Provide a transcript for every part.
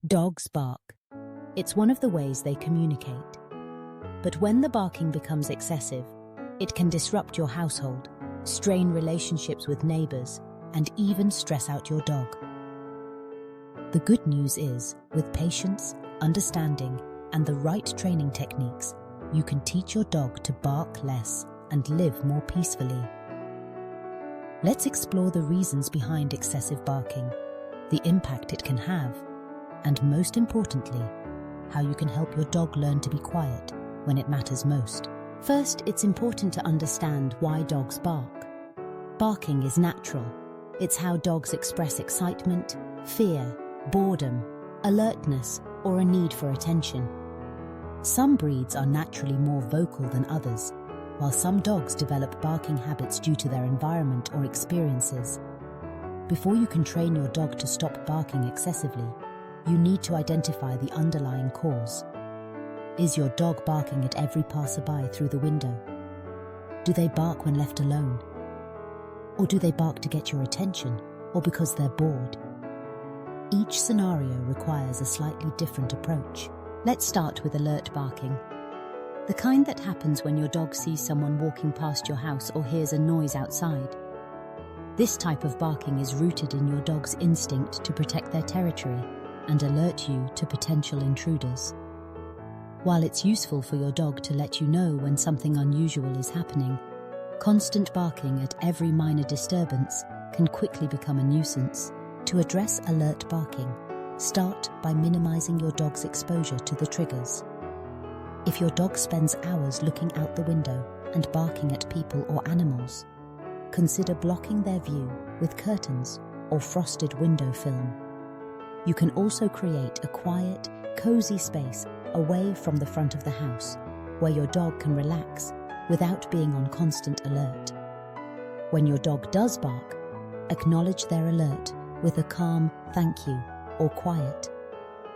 Dogs bark. It's one of the ways they communicate. But when the barking becomes excessive, it can disrupt your household, strain relationships with neighbors, and even stress out your dog. The good news is, with patience, understanding, and the right training techniques, you can teach your dog to bark less and live more peacefully. Let's explore the reasons behind excessive barking, the impact it can have, and most importantly, how you can help your dog learn to be quiet when it matters most. First, it's important to understand why dogs bark. Barking is natural. It's how dogs express excitement, fear, boredom, alertness, or a need for attention. Some breeds are naturally more vocal than others, while some dogs develop barking habits due to their environment or experiences. Before you can train your dog to stop barking excessively, you need to identify the underlying cause. Is your dog barking at every passerby through the window? Do they bark when left alone? Or do they bark to get your attention, or because they're bored? Each scenario requires a slightly different approach. Let's start with alert barking. The kind that happens when your dog sees someone walking past your house or hears a noise outside. This type of barking is rooted in your dog's instinct to protect their territory and alert you to potential intruders. While it's useful for your dog to let you know when something unusual is happening, constant barking at every minor disturbance can quickly become a nuisance. To address alert barking, start by minimizing your dog's exposure to the triggers. If your dog spends hours looking out the window and barking at people or animals, consider blocking their view with curtains or frosted window film. You can also create a quiet, cozy space away from the front of the house where your dog can relax without being on constant alert. When your dog does bark, acknowledge their alert with a calm "thank you" or quiet,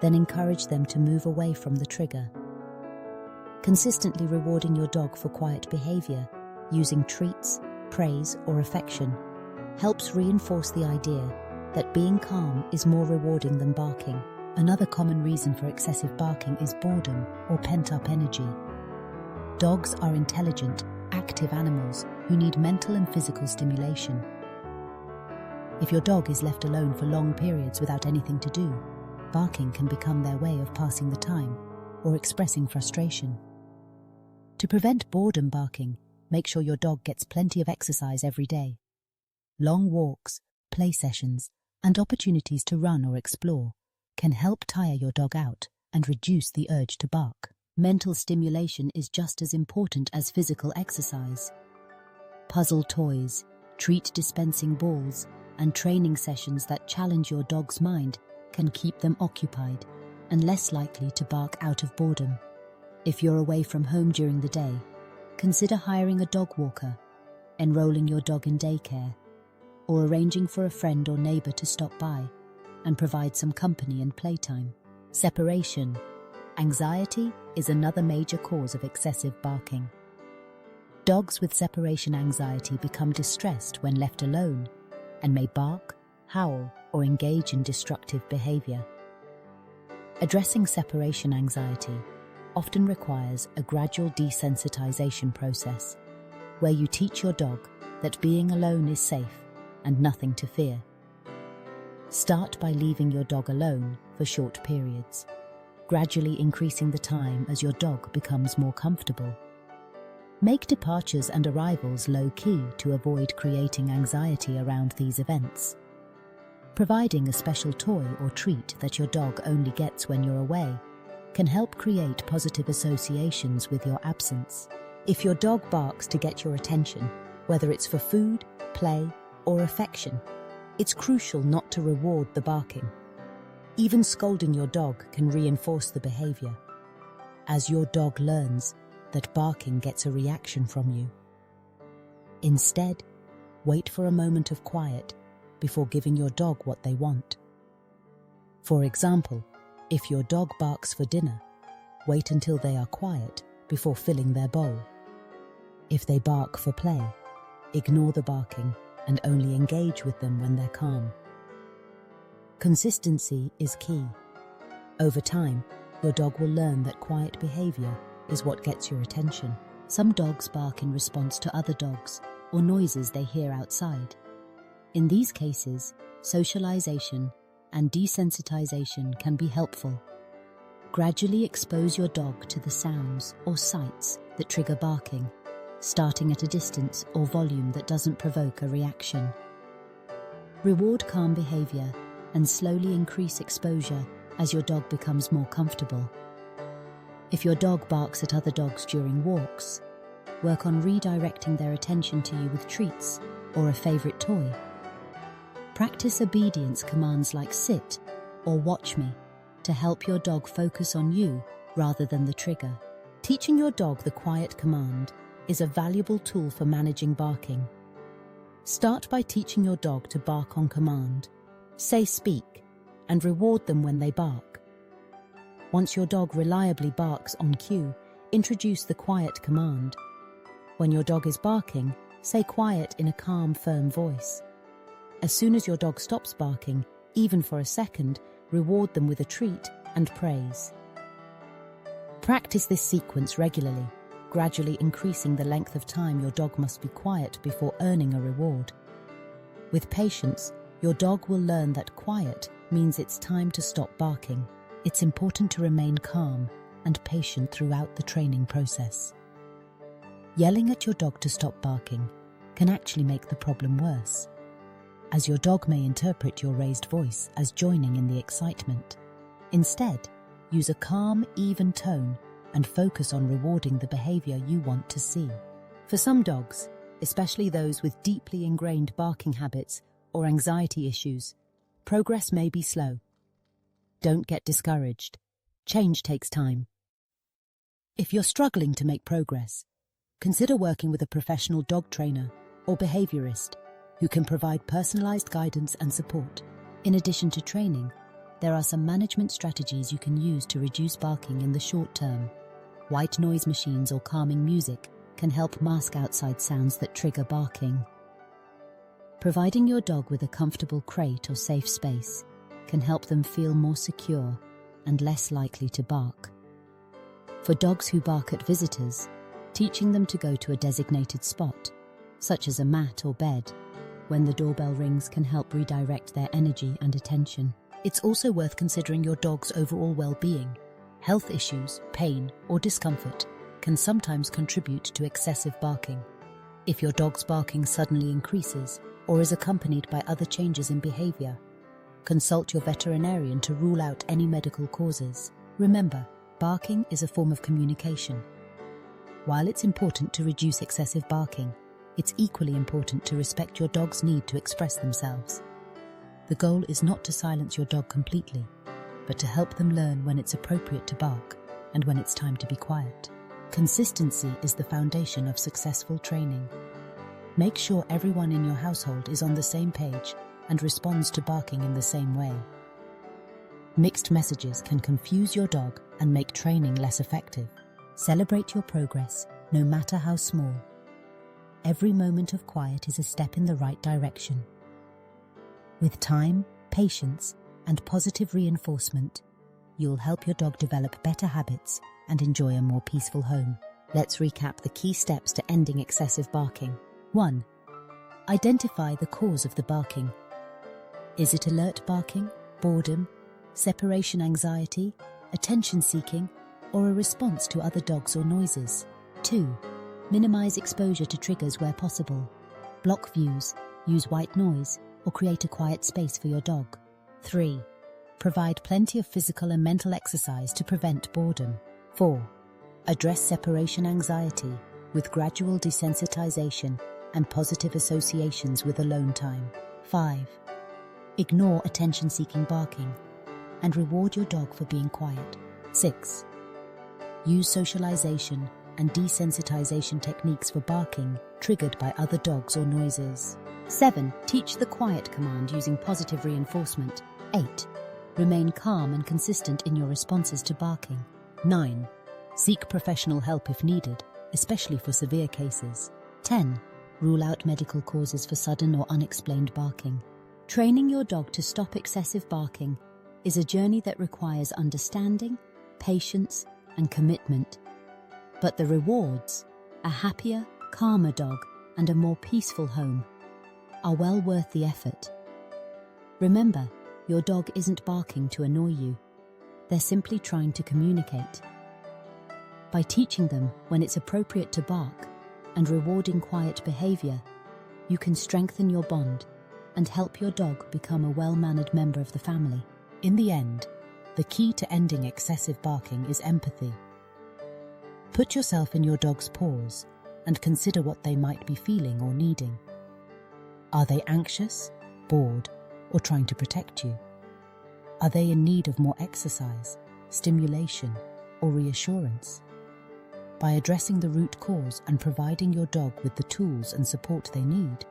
then encourage them to move away from the trigger. Consistently rewarding your dog for quiet behavior, using treats, praise, or affection, helps reinforce the idea that being calm is more rewarding than barking. Another common reason for excessive barking is boredom or pent-up energy. Dogs are intelligent, active animals who need mental and physical stimulation. If your dog is left alone for long periods without anything to do, barking can become their way of passing the time or expressing frustration. To prevent boredom barking, make sure your dog gets plenty of exercise every day. Long walks, play sessions, and opportunities to run or explore can help tire your dog out and reduce the urge to bark. Mental stimulation is just as important as physical exercise. Puzzle toys, treat dispensing balls, and training sessions that challenge your dog's mind can keep them occupied and less likely to bark out of boredom. If you're away from home during the day, consider hiring a dog walker, enrolling your dog in daycare, or arranging for a friend or neighbor to stop by and provide some company and playtime. Separation. Anxiety is another major cause of excessive barking. Dogs with separation anxiety become distressed when left alone and may bark, howl, or engage in destructive behavior. Addressing separation anxiety often requires a gradual desensitization process, where you teach your dog that being alone is safe and nothing to fear. Start by leaving your dog alone for short periods, gradually increasing the time as your dog becomes more comfortable. Make departures and arrivals low-key to avoid creating anxiety around these events. Providing a special toy or treat that your dog only gets when you're away can help create positive associations with your absence. If your dog barks to get your attention, whether it's for food, play, or affection, it's crucial not to reward the barking. Even scolding your dog can reinforce the behavior, as your dog learns that barking gets a reaction from you. Instead, wait for a moment of quiet before giving your dog what they want. For example, if your dog barks for dinner, wait until they are quiet before filling their bowl. If they bark for play, ignore the barking and only engage with them when they're calm. Consistency is key. Over time, your dog will learn that quiet behavior is what gets your attention. Some dogs bark in response to other dogs or noises they hear outside. In these cases, socialization and desensitization can be helpful. Gradually expose your dog to the sounds or sights that trigger barking, starting at a distance or volume that doesn't provoke a reaction. Reward calm behavior and slowly increase exposure as your dog becomes more comfortable. If your dog barks at other dogs during walks, work on redirecting their attention to you with treats or a favorite toy. Practice obedience commands like sit or watch me to help your dog focus on you rather than the trigger. Teaching your dog the quiet command is a valuable tool for managing barking. Start by teaching your dog to bark on command. Say speak and reward them when they bark. Once your dog reliably barks on cue, introduce the quiet command. When your dog is barking, say quiet in a calm, firm voice. As soon as your dog stops barking, even for a second, reward them with a treat and praise. Practice this sequence regularly, gradually increasing the length of time your dog must be quiet before earning a reward. With patience, your dog will learn that quiet means it's time to stop barking. It's important to remain calm and patient throughout the training process. Yelling at your dog to stop barking can actually make the problem worse, as your dog may interpret your raised voice as joining in the excitement. Instead, use a calm, even tone and focus on rewarding the behavior you want to see. For some dogs, especially those with deeply ingrained barking habits or anxiety issues, progress may be slow. Don't get discouraged. Change takes time. If you're struggling to make progress, consider working with a professional dog trainer or behaviorist who can provide personalized guidance and support. In addition to training, there are some management strategies you can use to reduce barking in the short term. White noise machines or calming music can help mask outside sounds that trigger barking. Providing your dog with a comfortable crate or safe space can help them feel more secure and less likely to bark. For dogs who bark at visitors, teaching them to go to a designated spot, such as a mat or bed, when the doorbell rings can help redirect their energy and attention. It's also worth considering your dog's overall well-being. Health issues, pain, or discomfort can sometimes contribute to excessive barking. If your dog's barking suddenly increases or is accompanied by other changes in behavior, consult your veterinarian to rule out any medical causes. Remember, barking is a form of communication. While it's important to reduce excessive barking, it's equally important to respect your dog's need to express themselves. The goal is not to silence your dog completely, but to help them learn when it's appropriate to bark and when it's time to be quiet. Consistency is the foundation of successful training. Make sure everyone in your household is on the same page and responds to barking in the same way. Mixed messages can confuse your dog and make training less effective. Celebrate your progress, no matter how small. Every moment of quiet is a step in the right direction. With time, patience, and positive reinforcement, you'll help your dog develop better habits and enjoy a more peaceful home. Let's recap the key steps to ending excessive barking. 1. Identify the cause of the barking. Is it alert barking, boredom, separation anxiety, attention seeking, or a response to other dogs or noises? 2. Minimize exposure to triggers where possible. Block views, use white noise, or create a quiet space for your dog. 3. Provide plenty of physical and mental exercise to prevent boredom. 4. Address separation anxiety with gradual desensitization and positive associations with alone time. 5. Ignore attention-seeking barking and reward your dog for being quiet. 6. Use socialization and desensitization techniques for barking triggered by other dogs or noises. 7. Teach the quiet command using positive reinforcement. 8. Remain calm and consistent in your responses to barking. 9. Seek professional help if needed, especially for severe cases. 10. Rule out medical causes for sudden or unexplained barking. Training your dog to stop excessive barking is a journey that requires understanding, patience, and commitment. But the rewards, a happier, calmer dog and a more peaceful home, are well worth the effort. Remember, your dog isn't barking to annoy you. They're simply trying to communicate. By teaching them when it's appropriate to bark and rewarding quiet behavior, you can strengthen your bond and help your dog become a well-mannered member of the family. In the end, the key to ending excessive barking is empathy. Put yourself in your dog's paws and consider what they might be feeling or needing. Are they anxious, bored, or trying to protect you? Are they in need of more exercise, stimulation, or reassurance? By addressing the root cause and providing your dog with the tools and support they need,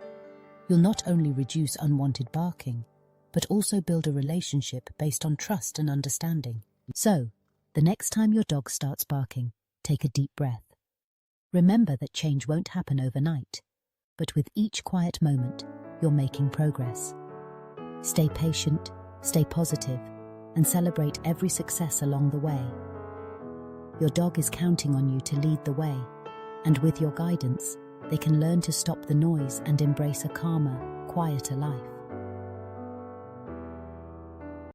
you'll not only reduce unwanted barking, but also build a relationship based on trust and understanding. So, the next time your dog starts barking, take a deep breath. Remember that change won't happen overnight, but with each quiet moment, you're making progress. Stay patient, stay positive, and celebrate every success along the way. Your dog is counting on you to lead the way, and with your guidance, they can learn to stop the noise and embrace a calmer, quieter life.